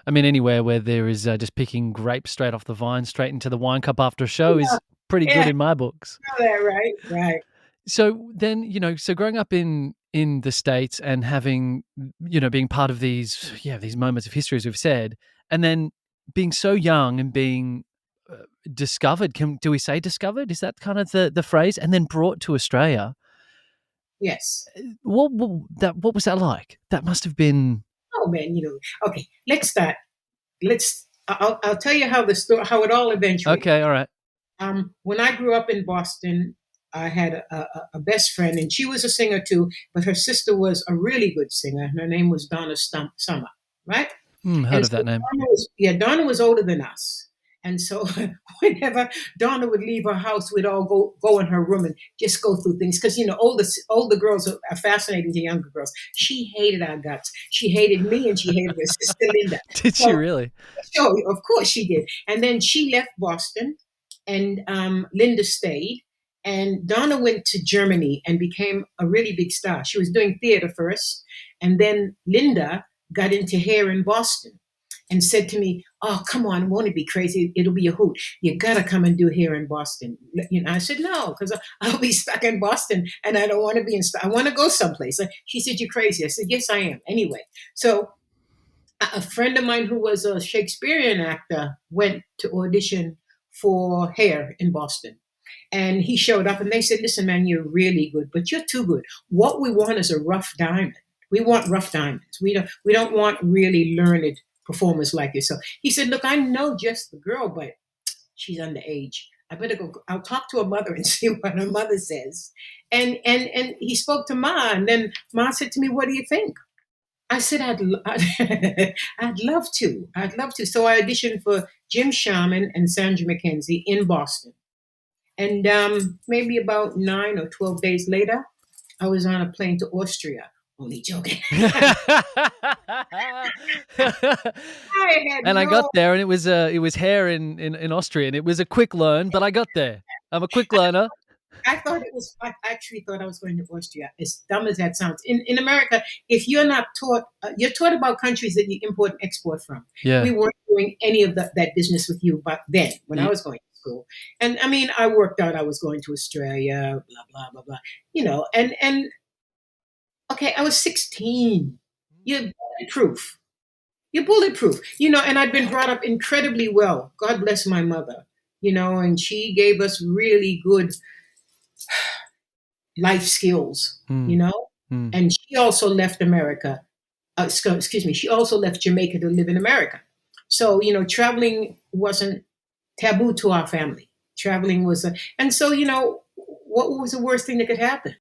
I mean, anywhere where there is just picking grapes straight off the vine, straight into the wine cup after a show Yeah, is pretty good yeah, in my books. you know that, right? Right. So then, so growing up in the States and having, being part of these moments of history, as we've said, and then being so young and being discovered. Do we say discovered? Is that kind of the phrase? And then brought to Australia. Yes. What was that like? That must have been Oh man, Okay, let's start. I'll tell you how the story, how it all eventuated. okay. All right. When I grew up in Boston, I had a best friend, and she was a singer too, but her sister was a really good singer. Her name was Donna Summer, right? Heard And of so that name. Donna was older than us. And so whenever Donna would leave her house, we'd all go in her room and just go through things. Because, older girls are fascinating to younger girls. She hated our guts. She hated me and she hated her sister Linda. Did she So, really? sure, of course she did. And then she left Boston and Linda stayed. And Donna went to Germany and became a really big star. She was doing theater first. And then Linda got into hair in Boston and said to me, "Oh, come on, won't it be crazy? It'll be a hoot. You gotta come and do hair in Boston." I said, "No, because I'll be stuck in Boston and I don't want to be I want to go someplace." She said, "You're crazy." I said, "Yes, I am." Anyway, so a friend of mine who was a Shakespearean actor went to audition for hair in Boston. And he showed up and they said, "Listen, man, you're really good, but you're too good. What we want is a rough diamond. We want rough diamonds. We don't want really learned performers like you." So he said, "Look, I know just the girl, but she's underage. I better go. I'll talk to her mother and see what her mother says." And he spoke to Ma, and then Ma said to me, "What do you think?" I said, I'd love to. I'd love to. So I auditioned for Jim Sharman and Sandra McKenzie in Boston. And maybe about 9 or 12 days later, I was on a plane to Austria. Only joking. I had And I got no. there, and it was hair in Austrian. It was a quick learn, but I got there. I'm a quick learner. I thought it was. I actually thought I was going to Austria. As dumb as that sounds, in America, if you're not taught, you're taught about countries that you import and export from. We Yeah. weren't doing any of that business with you, but then when I Ye- was going to school, and I mean, I worked out I was going to Australia, blah blah blah blah. And okay, I was 16. You're bulletproof. You're bulletproof. And I'd been brought up incredibly well. God bless my mother. And she gave us really good life skills, Mm, mm. and she also left America. Excuse me, she also left Jamaica to live in America. So, traveling wasn't taboo to our family. Traveling was, and so, what was the worst thing that could happen?